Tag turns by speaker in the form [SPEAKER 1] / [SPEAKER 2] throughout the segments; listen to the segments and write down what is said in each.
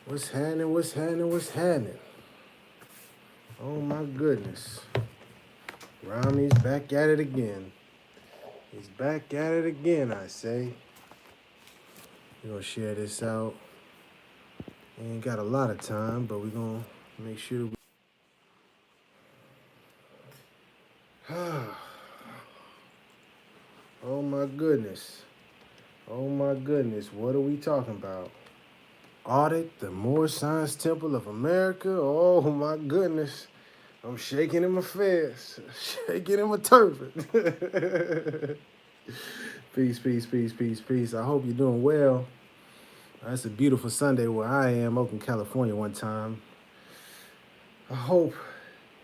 [SPEAKER 1] What's happening? What's happening? What's happening? Oh my goodness. Rami's back at it again. He's back at it again, I say. We're gonna share this out. Ain't got a lot of time, but we're gonna make sure Oh my goodness. Oh my goodness. What are we talking about? Audit the Moorish Science Temple of America? Oh my goodness. I'm shaking in my fist. Shaking in my turban. Peace, peace, peace, peace, peace. I hope you're doing well. It's a beautiful Sunday where I am, Oakland, California, one time. I hope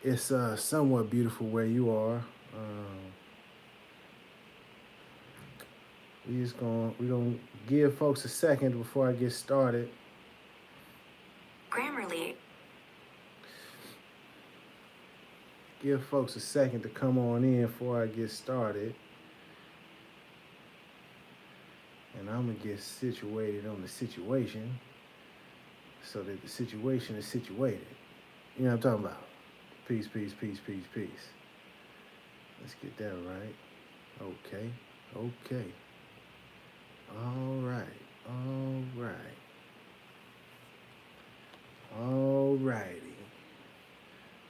[SPEAKER 1] it's somewhat beautiful where you are. We're gonna give folks a second before I get started.
[SPEAKER 2] Grammarly.
[SPEAKER 1] Give folks a second to come on in before I get started. And I'm gonna get situated on the situation so that the situation is situated. You know what I'm talking about? Peace, peace, peace, peace, peace. Let's get that right. Okay, okay. All right, all right. All righty.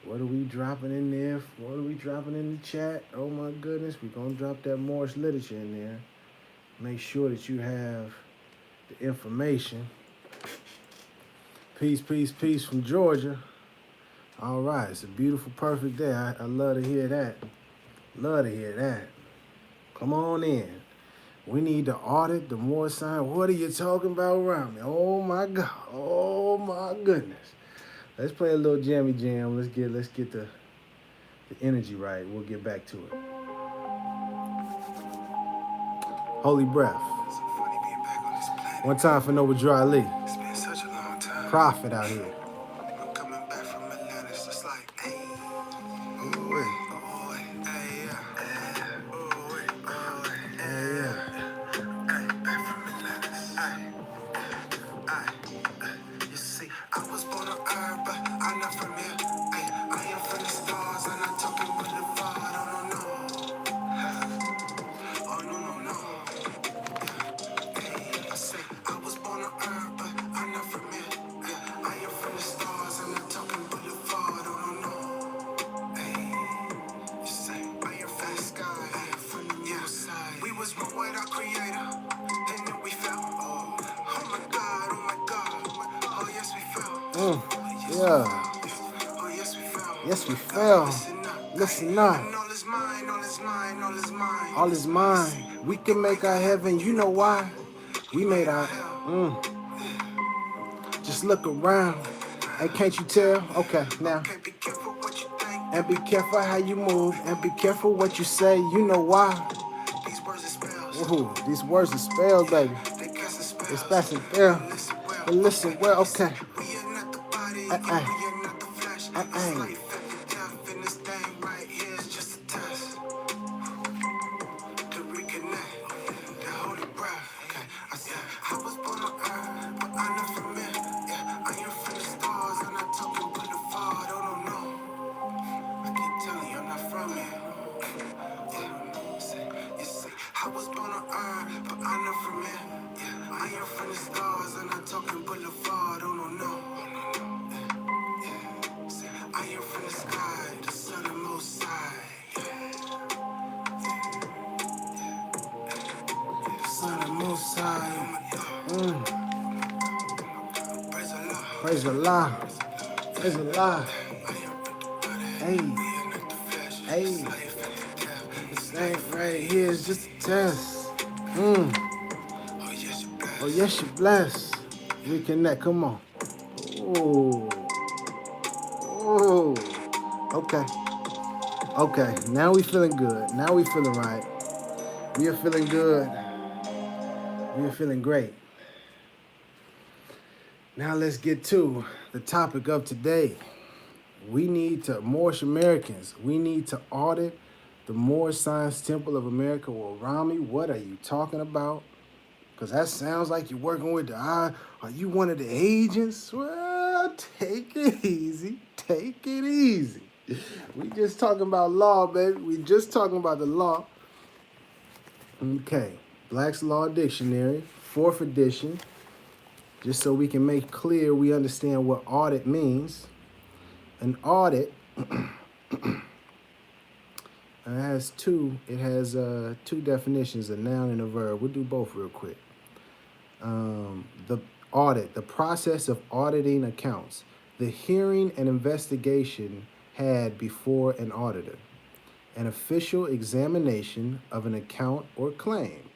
[SPEAKER 1] What are we dropping in there? What are we dropping in the chat? Oh my goodness, we're gonna drop that Moorish literature in there. Make sure that you have the information. Peace, peace, peace from Georgia. All right, it's a beautiful, perfect day. I love to hear that. Love to hear that. Come on in. We need to audit the Moorish sign. What are you talking about around me? Oh my God. Oh my goodness. Let's play a little jammy jam. Let's get the energy right. We'll get back to it. Holy breath. One time for Noble Dry Lee.
[SPEAKER 2] It's been such a long time.
[SPEAKER 1] Prophet out here.
[SPEAKER 2] I'm coming back from Atlanta. It's just like, hey, back from Atlanta. You see, I was born on earth, but I'm not from here. I am from the stars, I'm not talking boulevard. Oh, no. I say, I was born on earth, but I'm not from here. I am from the stars, I'm not talking boulevard. Oh, no. You say, I am from the sky, I am from the side. We was one with our creator, and then we fell. Oh my God. Oh, yes, we fell.
[SPEAKER 1] Yeah.
[SPEAKER 2] Oh, yes, we fell.
[SPEAKER 1] Yes, we fell. Listen up.
[SPEAKER 2] And all is mine.
[SPEAKER 1] All is mine. We can make our heaven. You know why? We made our. Just look around. Hey, can't you tell? Okay, now.
[SPEAKER 2] Okay, be careful what you think.
[SPEAKER 1] And be careful how you move. And be careful what you say. You know why?
[SPEAKER 2] These words are spells.
[SPEAKER 1] Ooh, these words are spells, baby.
[SPEAKER 2] They cast the spells.
[SPEAKER 1] It's passing there. But listen well, okay.
[SPEAKER 2] We are not the body, we are not the flesh. It's life and death, and this thing right here is just a test. To reconnect, the holy breath. Okay, I said, I was born on earth, but I'm not from here. Yeah, I am from the stars, I'm not talking boulevard. Oh, no. I keep telling you, I'm not from here. You see, I was born on earth, but I'm not from here. Yeah, I am from the stars, I'm not talking boulevard. Oh, no. I am from the sky, the sun and most high.
[SPEAKER 1] The sun and most high.
[SPEAKER 2] Praise the Lord.
[SPEAKER 1] Praise the Lord. Hey. This thing right here is just a test. Oh, yes, you're blessed. Reconnect. Come on. Oh. Okay. Now we feeling good. Now we feeling right. We are feeling good. We are feeling great. Now let's get to the topic of today. Moorish Americans, we need to audit the Moorish Science Temple of America. Well, Rami, what are you talking about? Because that sounds like you're working with the I. Are you one of the agents? Well, take it easy. Take it easy. We just talking about law, baby. We just talking about the law. Okay. Black's Law Dictionary, 4th edition. Just so we can make clear we understand what audit means. An audit has two definitions, a noun and a verb. We'll do both real quick. The audit, the process of auditing accounts, the hearing and investigation had before an auditor, an official examination of an account or claim,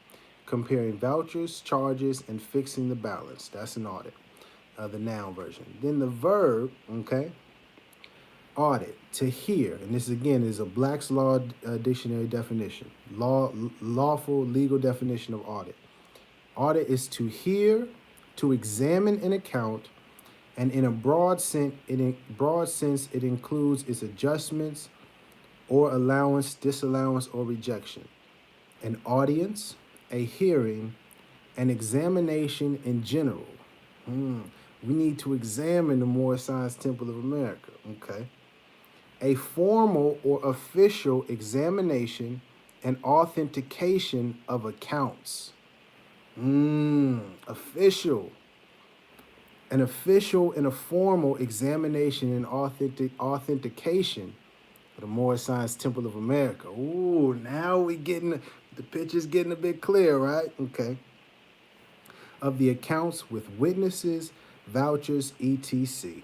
[SPEAKER 1] comparing vouchers, charges, and fixing the balance. That's an audit, the noun version. Then the verb, okay, audit, to hear, and this again is a Black's Law Dictionary definition, lawful legal definition of audit. Audit is to hear, to examine an account, and in a broad sense, it includes its adjustments or allowance, disallowance, or rejection. An audience, a hearing, an examination in general. We need to examine the Moorish Science Temple of America, okay? A formal or official examination and authentication of accounts. Official. An official and a formal examination and authentication of the Moorish Science Temple of America. Ooh, now we getting, the picture's getting a bit clear, right? Okay. Of the accounts with witnesses, vouchers, etc.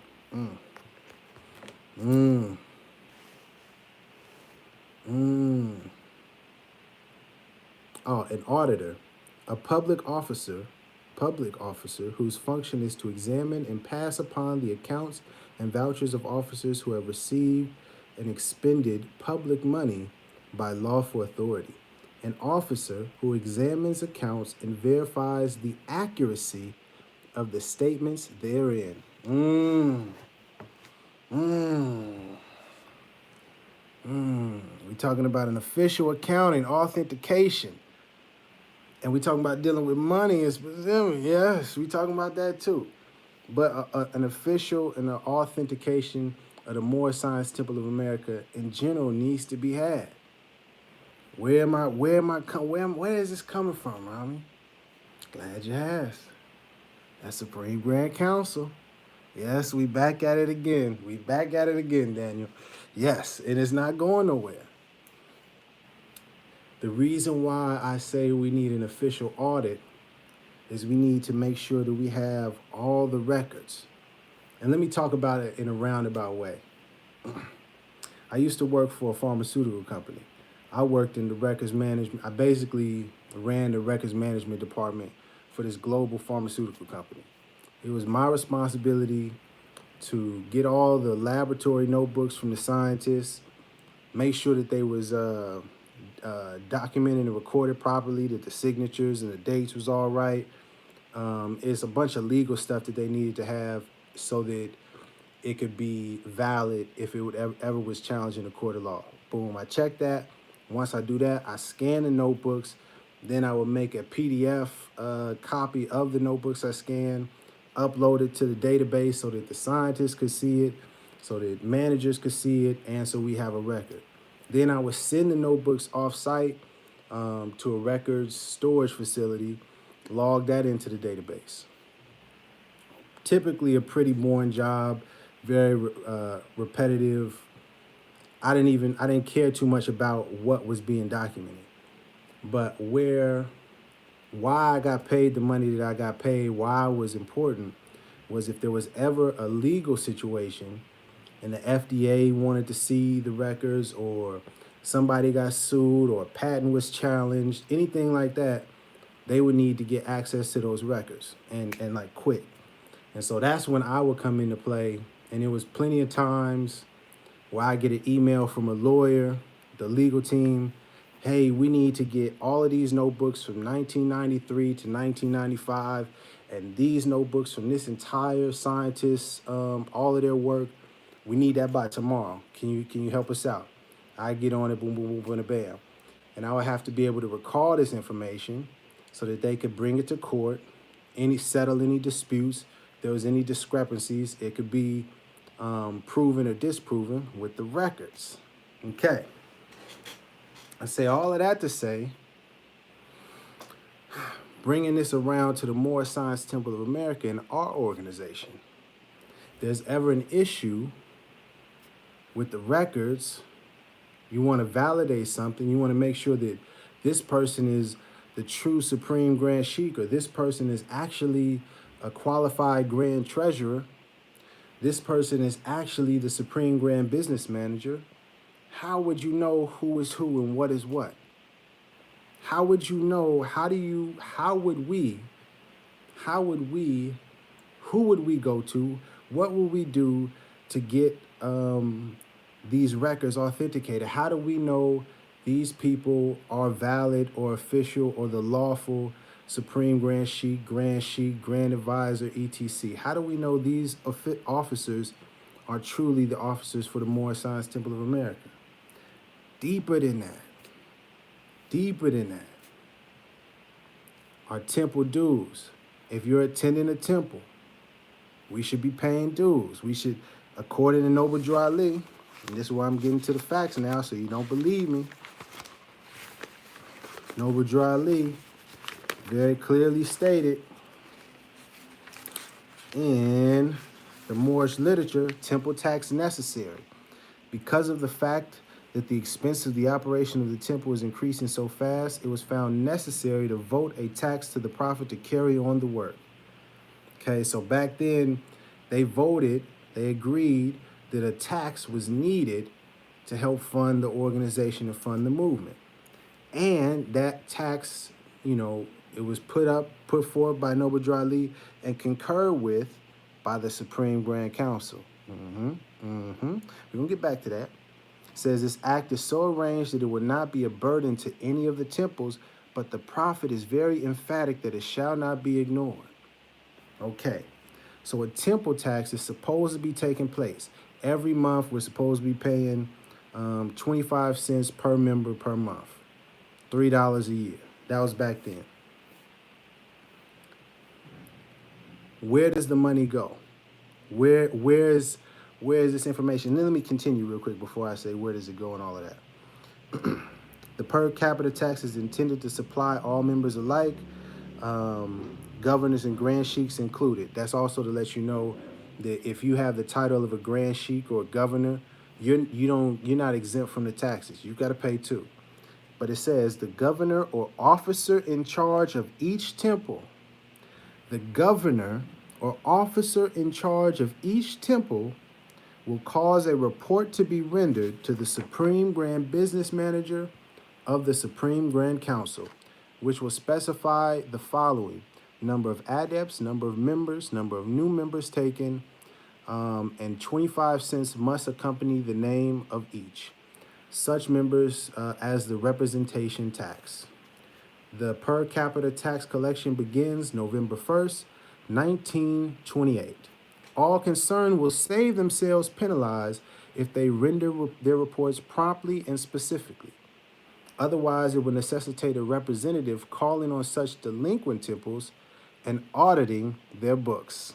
[SPEAKER 1] Oh, an auditor, a public officer whose function is to examine and pass upon the accounts and vouchers of officers who have received and expended public money by lawful authority. An officer who examines accounts and verifies the accuracy of the statements therein. We're talking about an official accounting, authentication. And we're talking about dealing with money and specific. Yes, we're talking about that too. But an official and an authentication of the Moorish Science Temple of America in general needs to be had. Where is this coming from, Rami? Glad you asked. That's Supreme Grand Council. Yes, we back at it again. We back at it again, Daniel. Yes, it is not going nowhere. The reason why I say we need an official audit is we need to make sure that we have all the records. And let me talk about it in a roundabout way. I used to work for a pharmaceutical company. I worked in the records management. I basically ran the records management department for this global pharmaceutical company. It was my responsibility to get all the laboratory notebooks from the scientists, make sure that they was documented and recorded properly, that the signatures and the dates was all right. It's a bunch of legal stuff that they needed to have so that it could be valid if it would ever was challenged in a court of law. Boom, I check that. Once I do that, I scan the notebooks. Then I would make a PDF copy of the notebooks I scanned, upload it to the database so that the scientists could see it, so that managers could see it, and so we have a record. Then I would send the notebooks off-site to a records storage facility, log that into the database. Typically a pretty boring job, very repetitive. I didn't care too much about what was being documented. But why I got paid the money that I got paid, why it was important, was if there was ever a legal situation and the FDA wanted to see the records, or somebody got sued, or a patent was challenged, anything like that, they would need to get access to those records and like quick. And so that's when I would come into play. And there was plenty of times where I get an email from a lawyer, the legal team, hey, we need to get all of these notebooks from 1993 to 1995, and these notebooks from this entire scientist, all of their work. We need that by tomorrow. Can you help us out? I get on it, boom, boom, boom, boom, bam. And I would have to be able to recall this information. so that they could bring it to court, settle any disputes. If there was any discrepancies, it could be proven or disproven with the records. Okay. I say all of that to say, bringing this around to the Moorish Science Temple of America and our organization, if there's ever an issue with the records, you want to validate something, you want to make sure that this person is the true Supreme Grand Sheik, or this person is actually a qualified Grand Treasurer, this person is actually the Supreme Grand Business Manager, how would you know who is who and what is what? How would you know, who would we go to? What would we do to get these records authenticated? How do we know these people are valid or official or the lawful Supreme Grand Sheik, Grand Advisor, etc.? How do we know these officers are truly the officers for the Moorish Science Temple of America? Deeper than that. Our temple dues. If you're attending a temple, we should be paying dues. We should, according to Noble Drew Ali, and this is why I'm getting to the facts now so you don't believe me. Noble Drew Ali very clearly stated in the Moorish literature, temple tax necessary. Because of the fact that the expense of the operation of the temple is increasing so fast, it was found necessary to vote a tax to the prophet to carry on the work. Okay, so back then, they agreed that a tax was needed to help fund the organization and fund the movement. And that tax, it was put forth by Noble Drew Ali and concurred with by the Supreme Grand Council. We're going to get back to that. It says this act is so arranged that it will not be a burden to any of the temples, but the prophet is very emphatic that it shall not be ignored. Okay, so a temple tax is supposed to be taking place. Every month we're supposed to be paying 25 cents per member per month, $3 a year. That was back then. Where does the money go? Where is this information? And then let me continue real quick before I say where does it go and all of that. The per capita tax is intended to supply all members alike, governors and grand sheiks included. That's also to let you know that if you have the title of a grand sheik or a governor, you're not exempt from the taxes. You've got to pay too. But it says the governor or officer in charge of each temple, the governor or officer in charge of each temple will cause a report to be rendered to the Supreme Grand Business Manager of the Supreme Grand Council, which will specify the following: number of adepts, number of members, number of new members taken, and 25 cents must accompany the name of each. Such members as the representation tax. The per capita tax collection begins November 1st, 1928. All concerned will save themselves penalized if they render their reports promptly and specifically. Otherwise, it will necessitate a representative calling on such delinquent temples and auditing their books.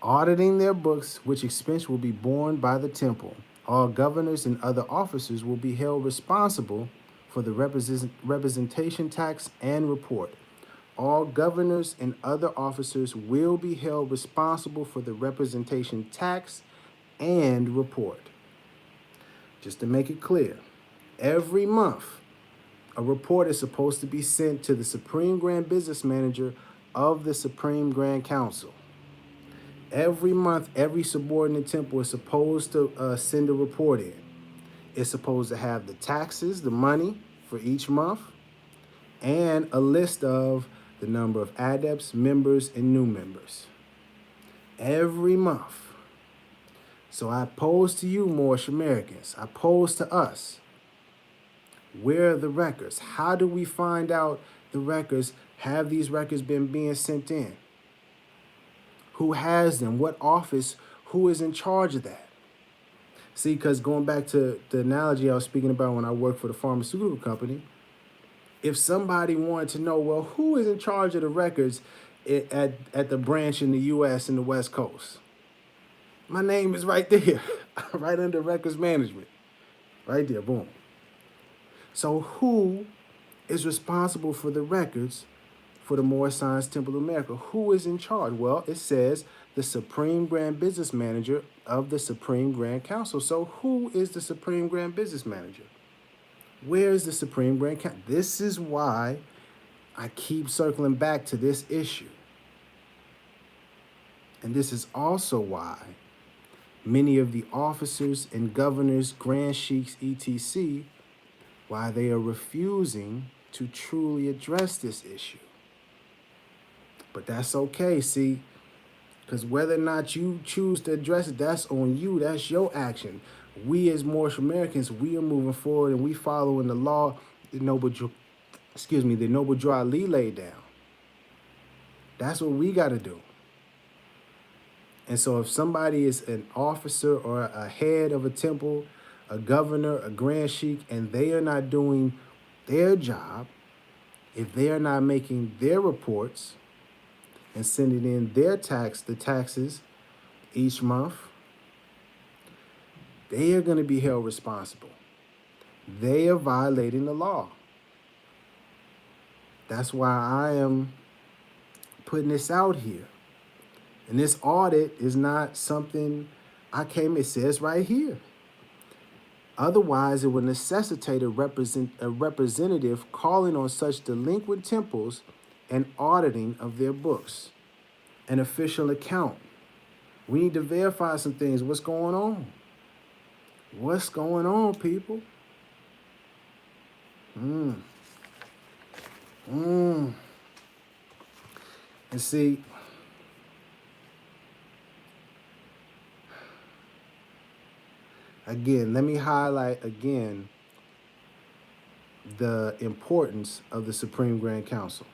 [SPEAKER 1] Auditing their books, which expense will be borne by the temple. All governors and other officers will be held responsible for the representation tax and report. All governors and other officers will be held responsible for the representation tax and report. Just to make it clear, every month, a report is supposed to be sent to the Supreme Grand Business Manager of the Supreme Grand Council. Every month, every subordinate temple is supposed to send a report in. It's supposed to have the taxes, the money for each month, and a list of the number of adepts, members, and new members. Every month. So I pose to you, Moorish Americans, I pose to us, where are the records? How do we find out the records? Have these records been being sent in? Who has them? What office? Who is in charge of that? See, because going back to the analogy I was speaking about when I worked for the pharmaceutical company, If somebody wanted to know, well, who is in charge of the records at the branch in the U.S. in the West Coast? My name is right there, right under records management, right there, boom. So who is responsible for the records for the Moorish Science Temple of America? Who is in charge? Well, it says the Supreme Grand Business Manager of the Supreme Grand Council. So who is the Supreme Grand Business Manager? Where is the Supreme Grand Council? This is why I keep circling back to this issue. And this is also why many of the officers and governors, grand sheiks, etc., why they are refusing to truly address this issue. But that's okay, see, because whether or not you choose to address it, that's on you. That's your action. We as Moorish Americans, we are moving forward and we following the law, the noble Drew Ali laid down. That's what we got to do. And so if somebody is an officer or a head of a temple, a governor, a grand sheik, and they are not doing their job, if they are not making their reports and sending in the taxes each month, they are going to be held responsible. They are violating the law. That's why I am putting this out here. And this audit is not something it says right here. Otherwise, it would necessitate a representative calling on such delinquent temples and auditing of their books, an official account. We need to verify some things. What's going on? What's going on, people? And see, again, let me highlight again the importance of the Supreme Grand Council.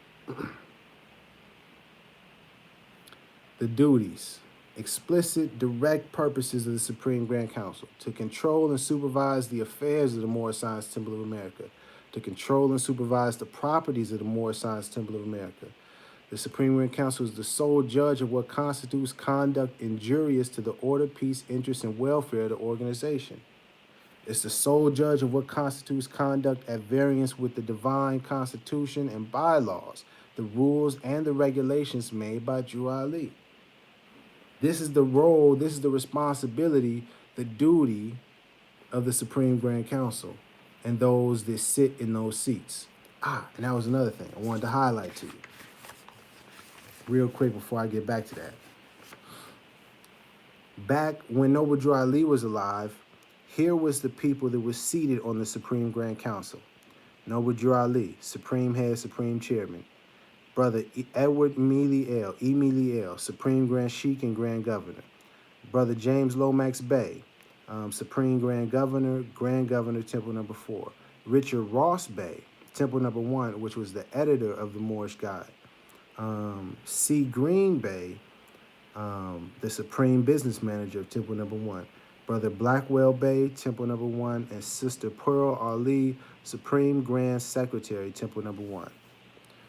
[SPEAKER 1] The duties, explicit, direct purposes of the Supreme Grand Council: to control and supervise the affairs of the Moorish Science Temple of America, to control and supervise the properties of the Moorish Science Temple of America. The Supreme Grand Council is the sole judge of what constitutes conduct injurious to the order, peace, interest, and welfare of the organization. It's the sole judge of what constitutes conduct at variance with the divine constitution and bylaws, the rules, and the regulations made by Drew Ali. This is the role, this is the responsibility, the duty of the Supreme Grand Council and those that sit in those seats. And that was another thing I wanted to highlight to you real quick before I get back to that. Back when Noble Drew Ali was alive, here was the people that were seated on the Supreme Grand Council. Noble Drew Ali, Supreme Head, Supreme Chairman. Brother Edward Emily L., Supreme Grand Sheik and Grand Governor. Brother James Lomax Bey, Supreme Grand Governor, Temple Number 4. Richard Ross Bey, Temple Number 1, which was the editor of the Moorish Guide. C. Green Bey, the Supreme Business Manager of Temple Number 1. Brother Blackwell Bey, Temple Number 1, and Sister Pearl Ali, Supreme Grand Secretary, Temple Number 1.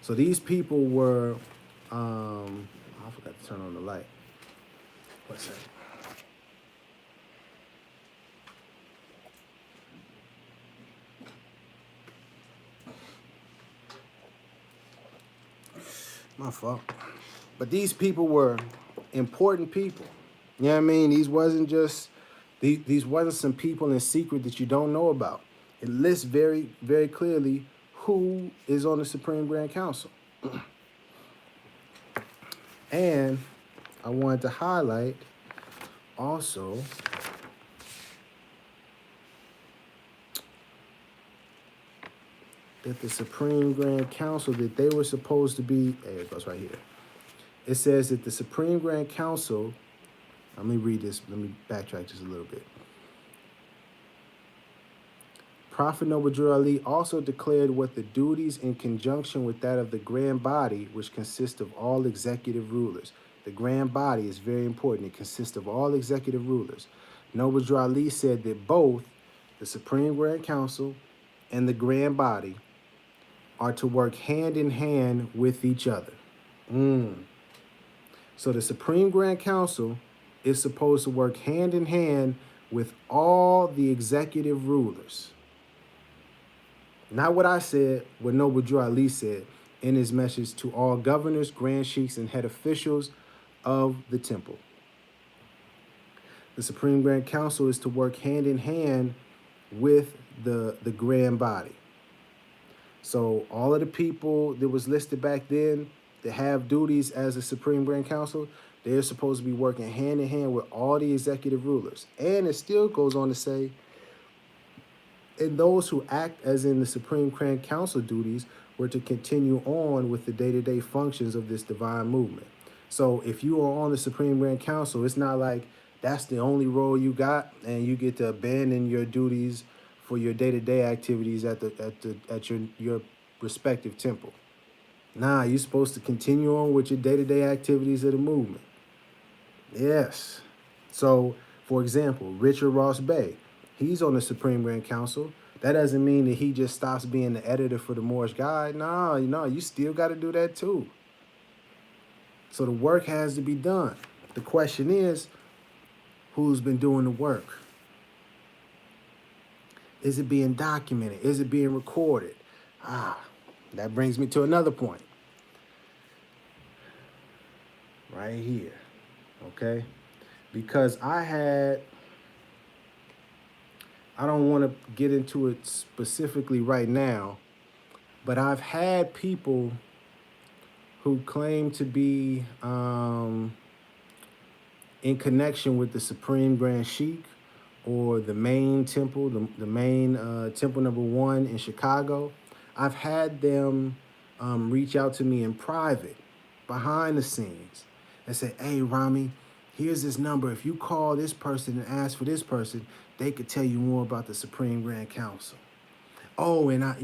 [SPEAKER 1] So these people were, I forgot to turn on the light. What's that? My fault. But these people were important people. You know what I mean? These wasn't some people in secret that you don't know about. It lists very, very clearly who is on the Supreme Grand Council. And I wanted to highlight also that the Supreme Grand Council, that they were supposed to be, there it goes right here. It says that the Supreme Grand Council, let me read this, let me backtrack just a little bit. Prophet Noble Drew Ali also declared what the duties in conjunction with that of the Grand Body, which consists of all executive rulers. The Grand Body is very important. It consists of all executive rulers. Noble Drew Ali said that both the Supreme Grand Council and the Grand Body are to work hand in hand with each other. So the Supreme Grand Council is supposed to work hand in hand with all the executive rulers. Not what I said, what Noble Drew Ali said in his message to all governors, grand sheiks, and head officials of the temple. The Supreme Grand Council is to work hand in hand with the grand body. So all of the people that was listed back then that have duties as a Supreme Grand Council, they're supposed to be working hand in hand with all the executive rulers. And it still goes on to say, and those who act as in the Supreme Grand Council duties were to continue on with the day-to-day functions of this divine movement. So if you are on the Supreme Grand Council, it's not like that's the only role you got and you get to abandon your duties for your day-to-day activities at your respective temple. Nah, you're supposed to continue on with your day-to-day activities of the movement. Yes. So, for example, Richard Ross Bey, he's on the Supreme Grand Council. That doesn't mean that he just stops being the editor for the Moorish Guide. No, you still got to do that too. So the work has to be done. The question is, who's been doing the work? Is it being documented? Is it being recorded? That brings me to another point. Right here. Okay? Because I don't want to get into it specifically right now, but I've had people who claim to be in connection with the Supreme Grand Sheik or the main temple, the main temple number 1 in Chicago. I've had them reach out to me in private, behind the scenes, and say, hey, Rami, here's this number. If you call this person and ask for this person, they could tell you more about the Supreme Grand Council. Oh, and I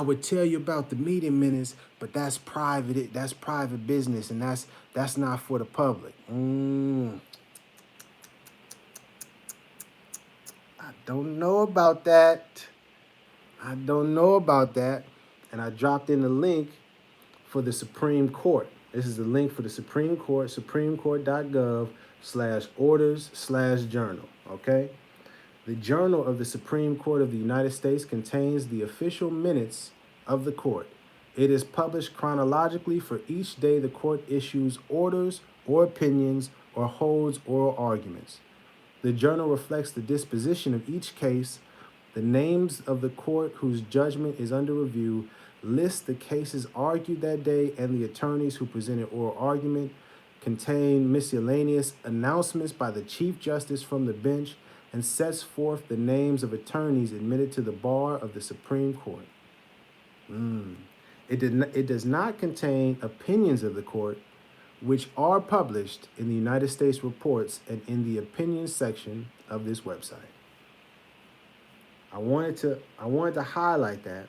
[SPEAKER 1] would tell you about the meeting minutes, but that's private. That's private business, and that's not for the public. I don't know about that. And I dropped in the link for the Supreme Court. This is the link for the Supreme Court, supremecourt.gov/orders/journal, okay? The Journal of the Supreme Court of the United States contains the official minutes of the court. It is published chronologically for each day the court issues orders or opinions or holds oral arguments. The journal reflects the disposition of each case, the names of the court whose judgment is under review, lists the cases argued that day and the attorneys who presented oral argument, contain miscellaneous announcements by the Chief Justice from the bench, and sets forth the names of attorneys admitted to the bar of the Supreme Court. It does not contain opinions of the court, which are published in the United States reports and in the opinions section of this website. I wanted to highlight that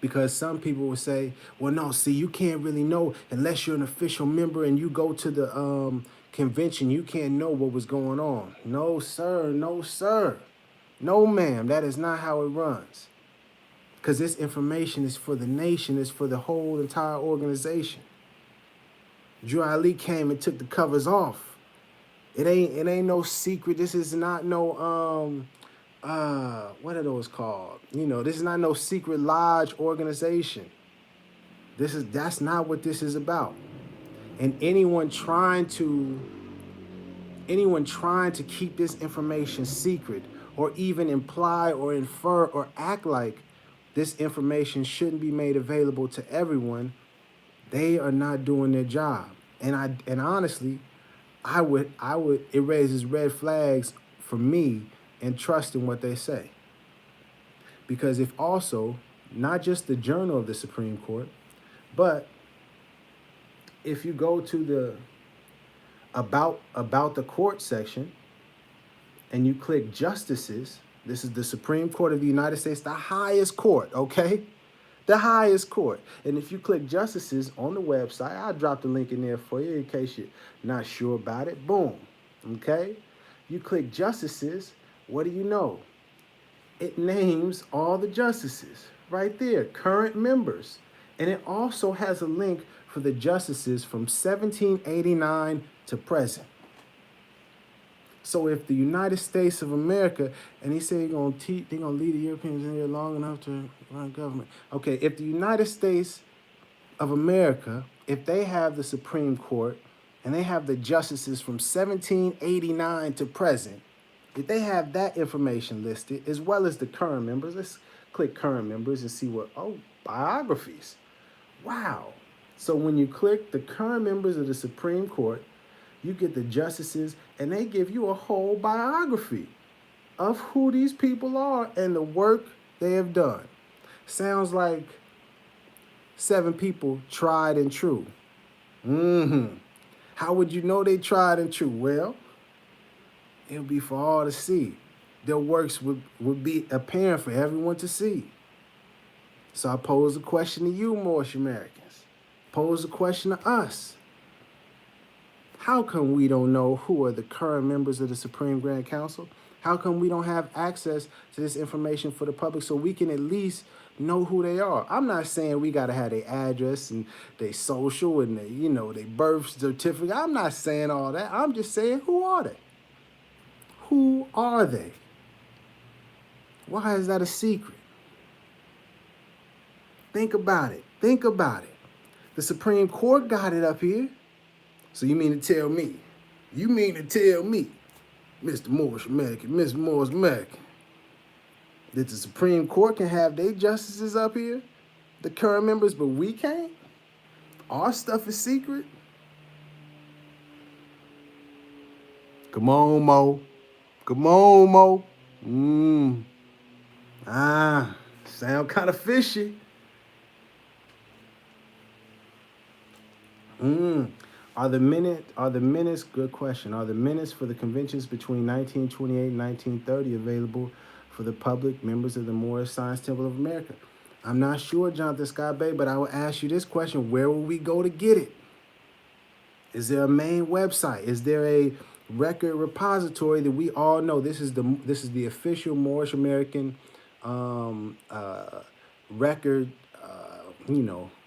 [SPEAKER 1] because some people will say, well, no, see, you can't really know unless you're an official member and you go to the convention, you can't know what was going on. No, sir. No, ma'am. That is not how it runs. Because this information is for the nation, it's for the whole entire organization. Drew Ali came and took the covers off. It ain't no secret. This is not no what are those called? This is not no secret lodge organization. That's not what this is about. And anyone trying to keep this information secret or even imply or infer or act like this information shouldn't be made available to everyone, they are not doing their job. And honestly, it raises red flags for me in trusting what they say. Because if also, not just the Journal of the Supreme Court, but if you go to the about the court section and you click justices, this is the Supreme Court of the United States, the highest court, okay? The highest court. And if you click justices on the website, I'll drop the link in there for you in case you're not sure about it. Boom, okay? You click justices, what do you know? It names all the justices, Right there, current members. And it also has a link for the justices from 1789 to present. So if the United States of America, and he said they're gonna lead the Europeans in here long enough to run government. Okay, if the United States of America, if they have the Supreme Court and they have the justices from 1789 to present, if they have that information listed as well as the current members, let's click current members and see what, oh, biographies. Wow. So when you click the current members of the Supreme Court, you get the justices and they give you a whole biography of who these people are and the work they have done. Sounds like 7 people tried and true. How would you know they tried and true? Well, it'll be for all to see. Their works would be apparent for everyone to see. So I pose a question to you, Moorish Americans. Pose a question to us. How come we don't know who are the current members of the Supreme Grand Council? How come we don't have access to this information for the public so we can at least know who they are? I'm not saying we got to have their address and their social and their birth certificate. I'm not saying all that. I'm just saying, who are they? Who are they? Why is that a secret? Think about it. Think about it. The Supreme Court got it up here. So you mean to tell me, Mr. Moorish American, Miss Moorish American, that the Supreme Court can have their justices up here, the current members, but we can't? Our stuff is secret? Come on, Mo. Come on, Mo. Sound kind of fishy. Are the minutes, good question, are the minutes for the conventions between 1928 and 1930 available for the public members of the Moorish Science Temple of America? I'm not sure, Jonathan Scott Bay, but I will ask you this question. Where will we go to get it? Is there a main website? Is there a record repository that we all know? This is the official Moorish American record,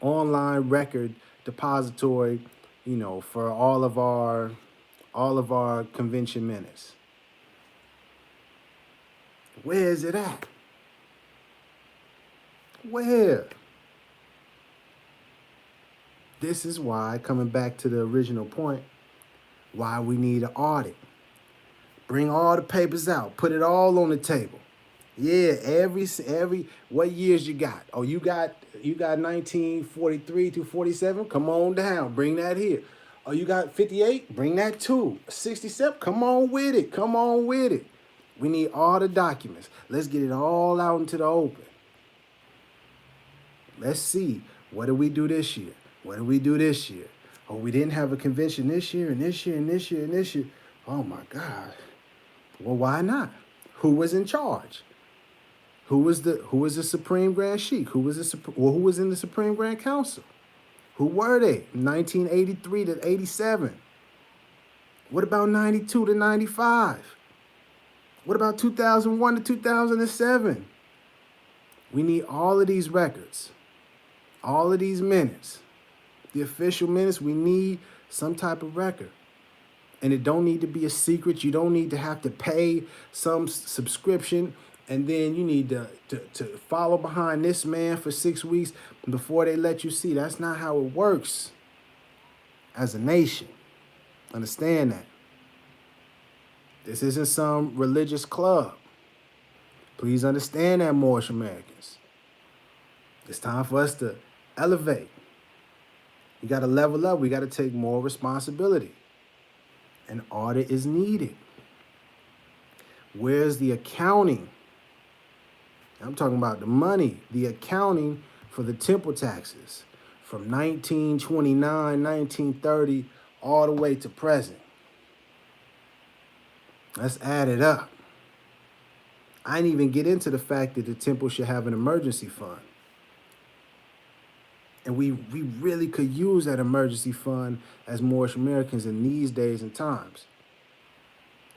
[SPEAKER 1] online record depository, for all of our convention minutes. Where is it at? Where? This is why, coming back to the original point, why we need an audit. Bring all the papers out. Put it all on the table. Yeah, every what years you got? Oh, you got 1943 to 47? Come on down. Bring that here. Oh, you got 58? Bring that too. 67? Come on with it. Come on with it. We need all the documents. Let's get it all out into the open. Let's see. What did we do this year? What did we do this year? Oh, we didn't have a convention this year and this year and this year and this year. Oh my God. Well, why not? Who was in charge? Who was the Supreme Grand Sheik? Who was in the Supreme Grand Council? Who were they? 1983 to 87. What about 92 to 95? What about 2001 to 2007? We need all of these records, all of these minutes, the official minutes. We need some type of record. And it don't need to be a secret. You don't need to have to pay some subscription. And then you need to follow behind this man for 6 weeks before they let you see. That's not how it works as a nation. Understand that. This isn't some religious club. Please understand that, Moorish Americans. It's time for us to elevate. We got to level up. We got to take more responsibility. An audit is needed. Where's the accounting? I'm talking about the money, the accounting for the temple taxes from 1929, 1930, all the way to present. Let's add it up. I didn't even get into the fact that the temple should have an emergency fund. And we really could use that emergency fund as Moorish Americans in these days and times.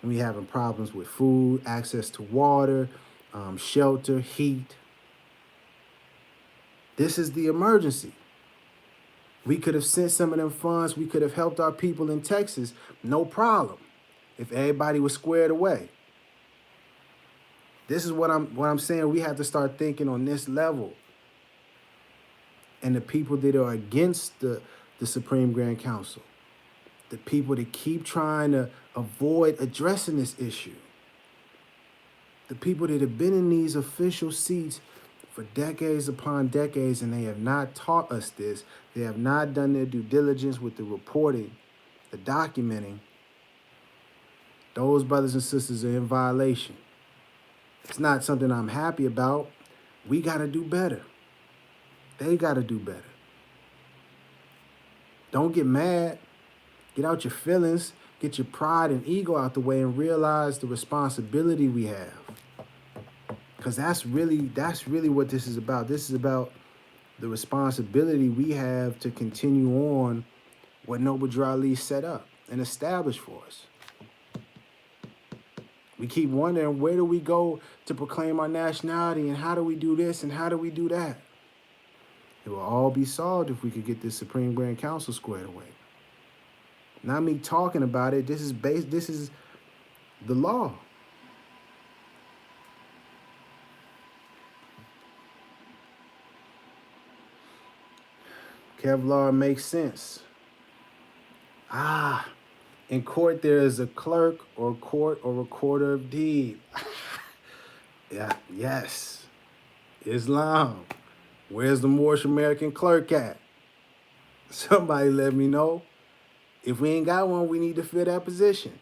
[SPEAKER 1] We having problems with food, access to water, shelter, heat. This is the emergency. We could have sent some of them funds. We could have helped our people in Texas, no problem, if everybody was squared away. This is what I'm saying. We have to start thinking on this level. And the people that are against the Supreme Grand Council, the people that keep trying to avoid addressing this issue, the people that have been in these official seats for decades upon decades, and they have not taught us this. They have not done their due diligence with the reporting, the documenting. Those brothers and sisters are in violation. It's not something I'm happy about. We got to do better. They got to do better. Don't get mad. Get out your feelings. Get your pride and ego out the way and realize the responsibility we have. Because that's really what this is about. This is about the responsibility we have to continue on what Noble Drew Ali set up and established for us. We keep wondering, where do we go to proclaim our nationality, and how do we do this and how do we do that? It will all be solved if we could get this Supreme Grand Council squared away. Not me talking about it. This is the law. Kevlar makes sense. In court there is a clerk or court or recorder of deed. Yeah, yes. Islam. Where's the Moorish American clerk at? Somebody let me know. If we ain't got one, we need to fill that position.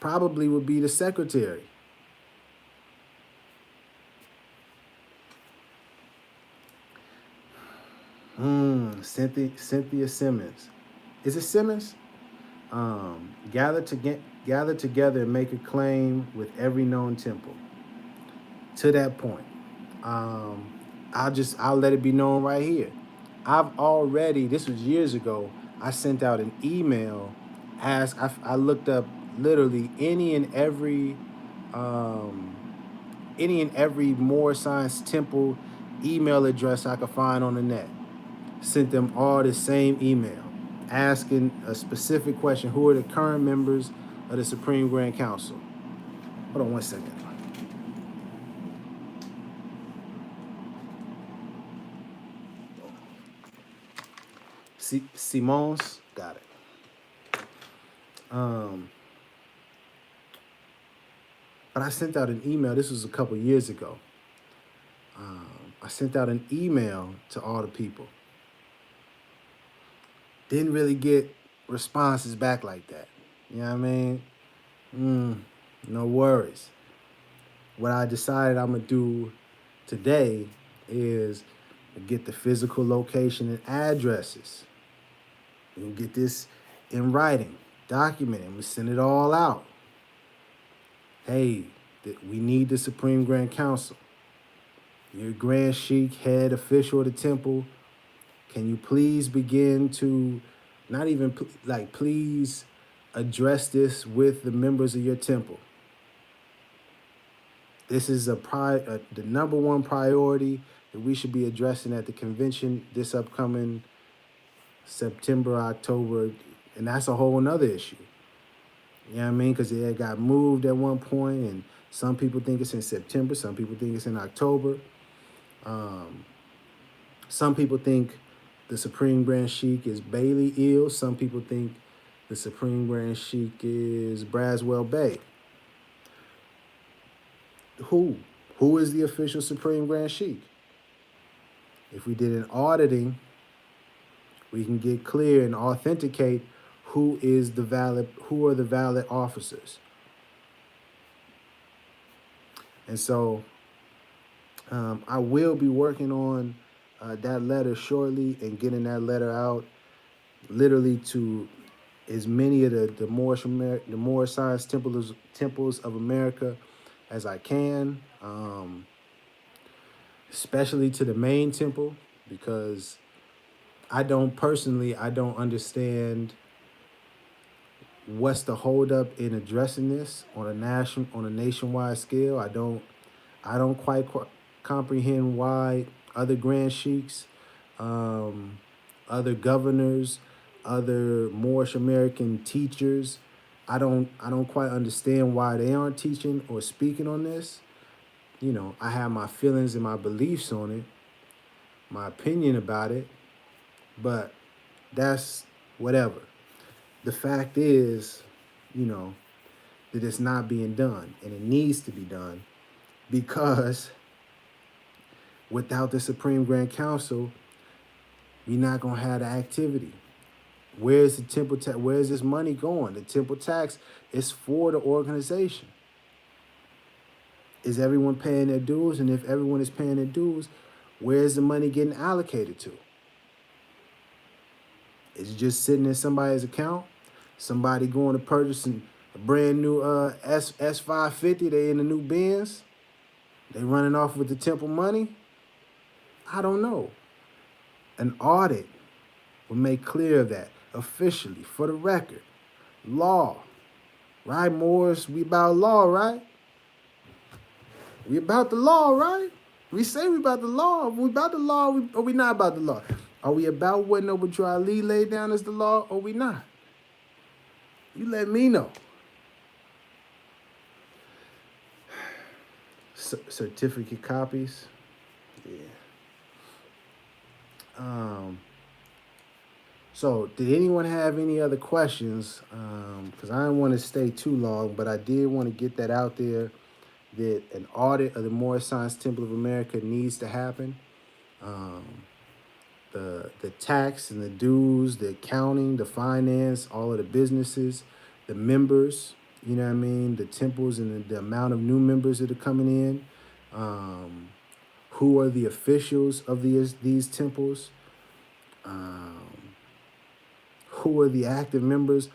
[SPEAKER 1] Probably would be the secretary. Cynthia Simmons. Is it Simmons? Gather together and make a claim with every known temple. To that point, I'll let it be known right here. This was years ago, I sent out an email. I looked up literally any and every Moorish Science Temple email address I could find on the net. Sent them all the same email, asking a specific question: who are the current members of the Supreme Grand Council? Hold on one second. Simons, got it. But I sent out an email. This was a couple years ago. I sent out an email to all the people. Didn't really get responses back like that. You know what I mean? No worries. What I decided I'm going to do today is get the physical location and addresses. We'll get this in writing, documented. We'll send it all out. Hey, we need the Supreme Grand Council. Your Grand Sheikh, head official of the temple, can you please begin to, please address this with the members of your temple? This is the number one priority that we should be addressing at the convention this upcoming September, October, and that's a whole nother issue. You know what I mean? Because it got moved at one point, and some people think it's in September, some people think it's in October. Some people think the Supreme Grand Sheikh is Bailey Ill. Some people think the Supreme Grand Sheikh is Braswell Bay. Who is the official Supreme Grand Sheikh? If we did an auditing, we can get clear and authenticate who are the valid officers. And so I will be working on that letter shortly and getting that letter out literally to as many of the Moorish Science temples of America as I can, especially to the main temple, because I don't understand what's the holdup in addressing this on a nationwide scale. I don't quite comprehend why other grand sheiks, other governors, other Moorish American teachers. I don't quite understand why they aren't teaching or speaking on this. I have my feelings and my beliefs on it, my opinion about it, but that's whatever. The fact is, you know, that it's not being done and it needs to be done because without the Supreme Grand Council, we're not going to have the activity. Where's the temple tax? Where's this money going? The temple tax is for the organization. Is everyone paying their dues? And if everyone is paying their dues, where's the money getting allocated to? Is it just sitting in somebody's account? Somebody going to purchase a brand new S550? They in the new Benz? They running off with the temple money? I don't know. An audit will make clear of that officially for the record. Law, right, Morris? We about law, right? We about the law, right? We say we about the law. We about the law, or we not about the law? Are we about what Noble Drew Ali laid down as the law, or we not? You let me know. Certificate copies. Yeah. So, did anyone have any other questions? Because I didn't want to stay too long, but I did want to get that out there that an audit of the Moorish Science Temple of America needs to happen. The tax and the dues, the accounting, the finance, all of the businesses, the members, you know what I mean, the temples and the amount of new members that are coming in. Who are the officials of these temples? Who are the active members?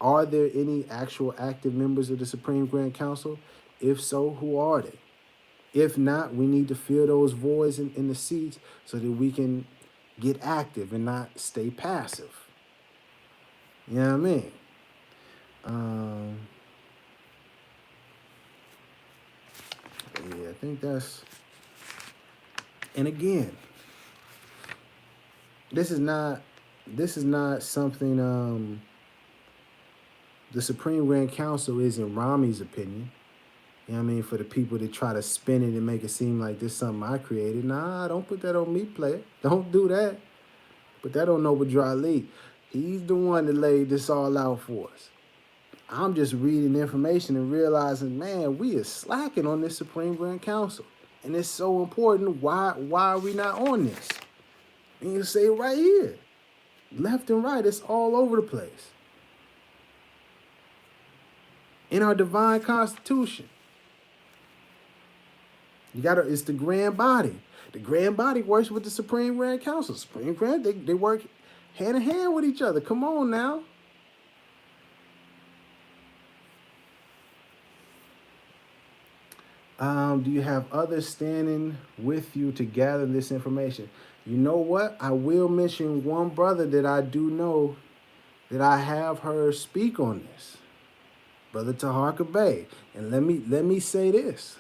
[SPEAKER 1] Are there any actual active members of the Supreme Grand Council? If so, who are they? If not, we need to fill those voids in the seats so that we can get active and not stay passive. You know what I mean? Yeah, I think that's... And again, this is not something the Supreme Grand Council isn't Rami's opinion. You know what I mean? For the people that try to spin it and make it seem like this is something I created. Nah, don't put that on me, player. Don't do that. Put that on Noble Drew Ali. He's the one that laid this all out for us. I'm just reading information and realizing, man, we are slacking on this Supreme Grand Council. And it's so important. Why are we not on this? And you say it right here. Left and right, it's all over the place. In our divine constitution. It's the grand body. The grand body works with the Supreme Grand Council. Supreme Grand, they work hand in hand with each other. Come on now. Do you have others standing with you to gather this information? You know what? I will mention one brother that I do know that I have heard speak on this. Brother Taharka Bey. And let me say this.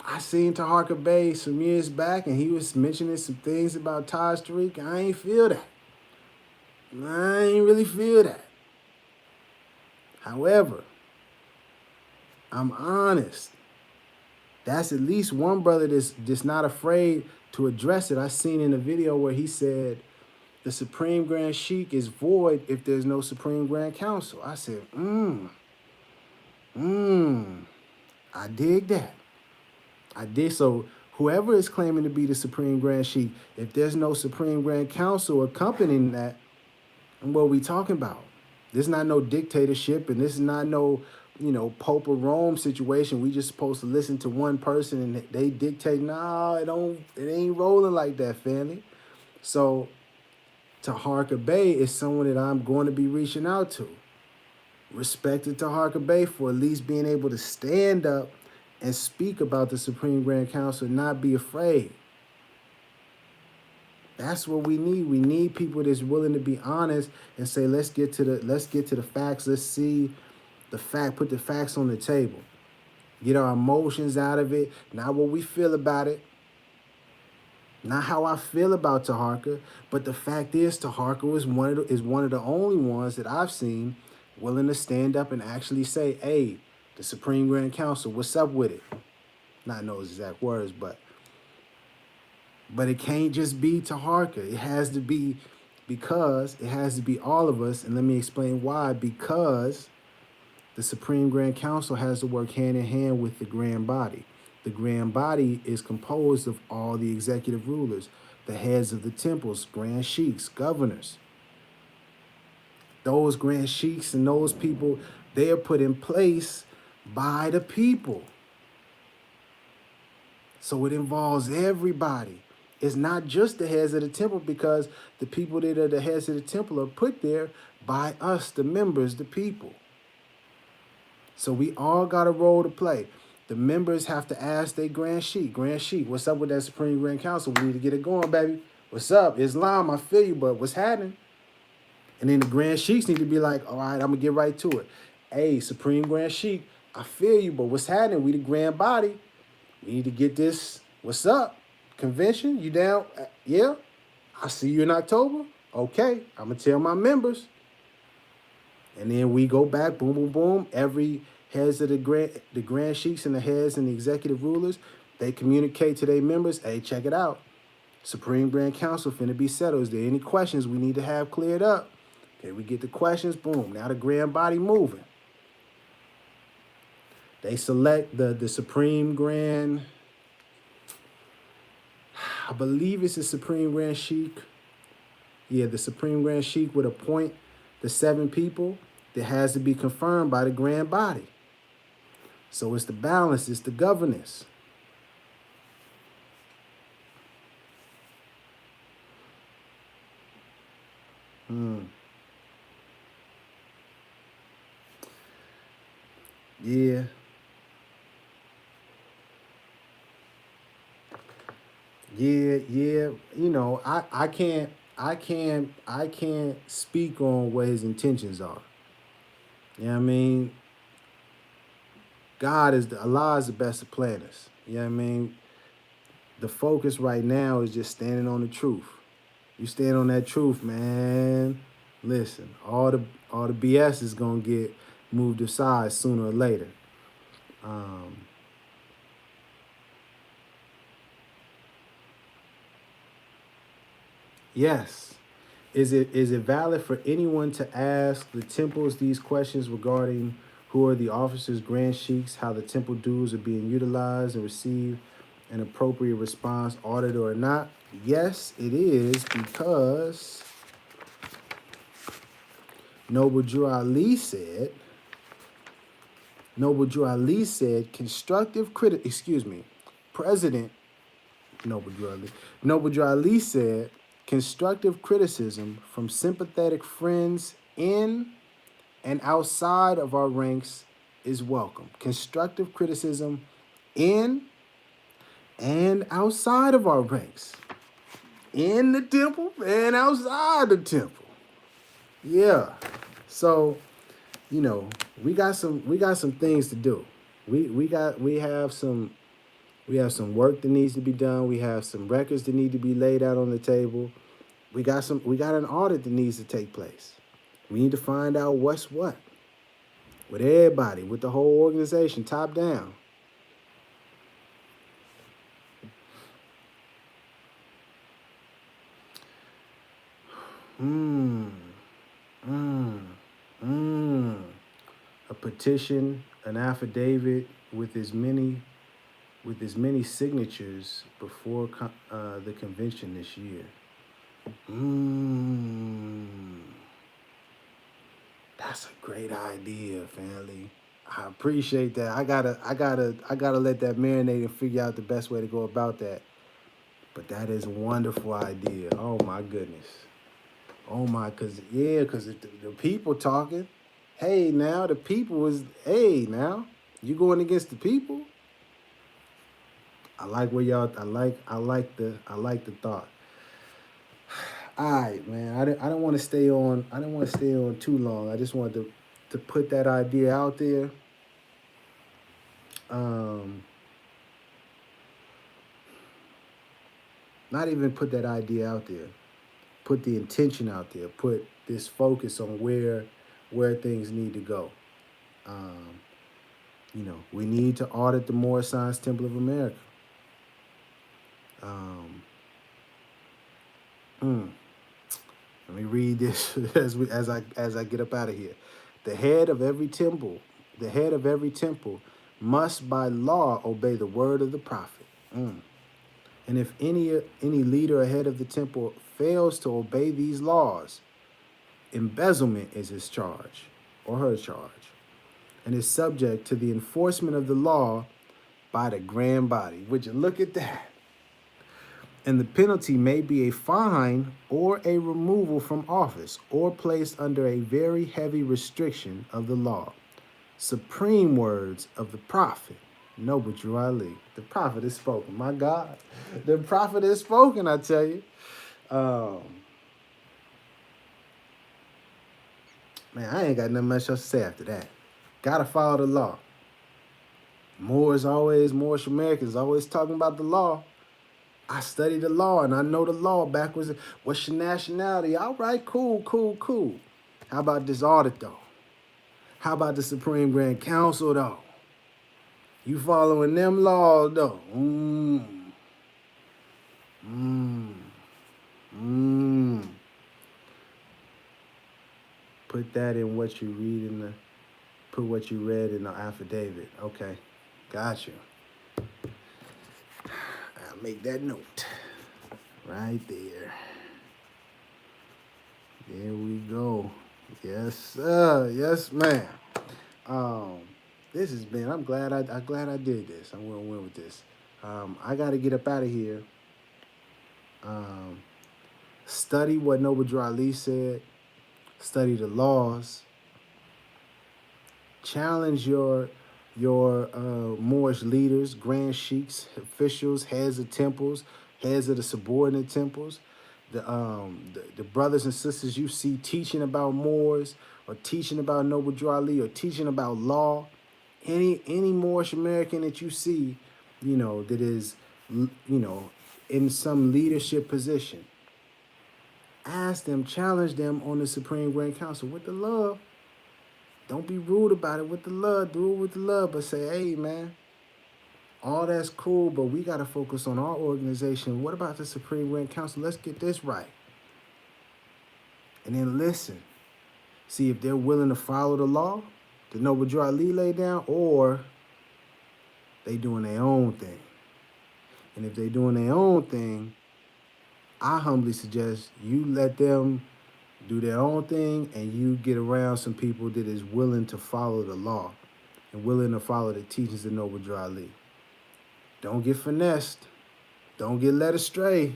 [SPEAKER 1] I seen Taharka Bey some years back, and he was mentioning some things about Taj Tariq. I ain't feel that. I ain't really feel that. However, I'm honest. That's at least one brother that's not afraid to address it. I seen in a video where he said the Supreme Grand Sheik is void if there's no Supreme Grand Council. I said, I dig that. I did. So whoever is claiming to be the Supreme Grand Sheik, if there's no Supreme Grand Council accompanying that, what are we talking about? This is not no dictatorship, and this is not no, Pope of Rome situation. We just supposed to listen to one person and they dictate. No, it ain't rolling like that, family. So Taharka Bey is someone that I'm going to be reaching out to. Respected Taharka Bey for at least being able to stand up and speak about the Supreme Grand Council and not be afraid. That's what we need. We need people that's willing to be honest and say, let's get to the facts. Let's see the fact, put the facts on the table. Get our emotions out of it, not what we feel about it, not how I feel about Taharka, but the fact is Taharka is one of the only ones that I've seen willing to stand up and actually say, hey, the Supreme Grand Council, what's up with it? Not know his exact words, but it can't just be Taharka. It has to be because it has to be all of us. And let me explain why. Because the Supreme Grand Council has to work hand in hand with the Grand Body. The Grand Body is composed of all the executive rulers, the heads of the temples, Grand Sheiks, governors. Those Grand Sheiks and those people, they are put in place by the people. So it involves everybody. It's not just the heads of the temple, because the people that are the heads of the temple are put there by us, the members, the people. So we all got a role to play. The members have to ask their Grand Sheik, what's up with that Supreme Grand Council? We need to get it going, baby. What's up? Islam, I feel you, but what's happening? And then the Grand Sheiks need to be like, all right, I'm going to get right to it. Hey, Supreme Grand Sheik, I feel you, but what's happening? We the Grand Body. We need to get this. What's up? Convention? You down? Yeah? I see you in October? Okay, I'm going to tell my members. And then we go back, boom, boom, boom. Every heads of the grand sheiks and the heads and the executive rulers, they communicate to their members, hey, check it out. Supreme Grand Council finna be settled. Is there any questions we need to have cleared up? Okay, we get the questions, boom. Now the Grand Body moving. They select the Supreme Grand, I believe it's the Supreme Grand Sheik. Yeah, the Supreme Grand Sheik would appoint the 7 people that has to be confirmed by the Grand Body. So it's the balance, it's the governance. Yeah. Yeah. You know, I can't speak on what his intentions are. You know what I mean? Allah is the best of planners. You know what I mean? The focus right now is just standing on the truth. You stand on that truth, man. Listen, all the BS is gonna get moved aside sooner or later. Yes. Is it valid for anyone to ask the temples these questions regarding who are the officers, grand sheiks, how the temple dues are being utilized, and receive an appropriate response, audited or not? Yes, it is, because Noble Drew Ali said, President Noble Drew Ali said, constructive criticism from sympathetic friends in and outside of our ranks is welcome. Constructive criticism in and outside of our ranks. In the temple and outside the temple. Yeah. So, you know, we got some things to do. We have some work that needs to be done. We have some records that need to be laid out on the table. We got an audit that needs to take place. We need to find out what's what. With everybody, with the whole organization, top down. A petition, an affidavit with as many signatures before the convention this year. That's a great idea, family. I appreciate that. I gotta let that marinate and figure out the best way to go about that. But that is a wonderful idea. Oh my goodness. Oh my, cause if the people talking, hey now the people is, hey now you going against the people. I like where y'all. I like the thought. All right, man. I don't want to stay on. I don't want to stay on too long. I just wanted to put that idea out there. Not even put that idea out there. Put the intention out there. Put this focus on where things need to go. Um, we need to audit the Moorish Science Temple of America. Um, mm, Let me read this as I get up out of here. The head of every temple, the head of every temple, must by law obey the word of the prophet. And if any leader ahead of the temple fails to obey these laws, embezzlement is his charge or her charge, and is subject to the enforcement of the law by the grand body. Would you look at that? And the penalty may be a fine or a removal from office or placed under a very heavy restriction of the law. Supreme words of the prophet, Noble Drew Ali. The prophet is spoken. My God, the prophet is spoken, I tell you. Man, I ain't got nothing much else to say after that. Gotta follow the law. Moorish Americans always talking about the law. I study the law and I know the law backwards. What's your nationality? All right, cool. How about this audit though? How about the Supreme Grand Council though? You following them laws though? Put that in what you read put what you read in the affidavit. Okay, gotcha. I'll make that note right there. There we go. Yes, sir. Yes, ma'am. This has been. I'm glad I did this. I'm gonna win with this. I got to get up out of here. Study what Noble Drew Ali said. Study the laws. Challenge your Moorish leaders, grand sheiks, officials, heads of temples, heads of the subordinate temples, the brothers and sisters you see teaching about Moors or teaching about Noble Drew Ali or teaching about law. Any Moorish American that you see, that is, in some leadership position, ask them, challenge them on the Supreme Grand Council with the love. Don't be rude about it with the love. Do it with the love, but say, hey, man, all that's cool, but we got to focus on our organization. What about the Supreme Grand Council? Let's get this right. And then listen. See if they're willing to follow the law that Noble Drew Ali laid down, or they doing their own thing. And if they doing their own thing, I humbly suggest you let them do their own thing and you get around some people that is willing to follow the law and willing to follow the teachings of Noble Drew Ali. Don't get finessed. Don't get led astray.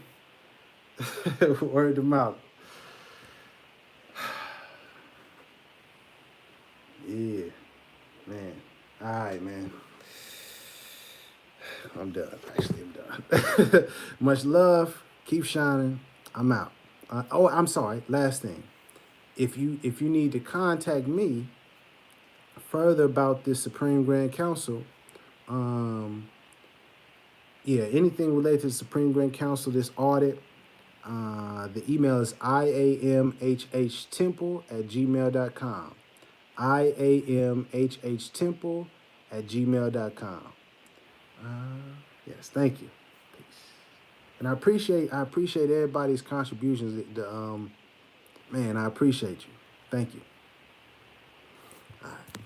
[SPEAKER 1] Word to mouth. Yeah, man. All right, man. I'm done. Actually, I'm done. Much love. Keep shining. I'm out. I'm sorry. Last thing. If you need to contact me further about this Supreme Grand Council, anything related to the Supreme Grand Council, this audit, the email is iamhhtemple@gmail.com. iamhhtemple@gmail.com. Yes, thank you. Peace. And I appreciate everybody's contributions. Man, I appreciate you. Thank you. All right.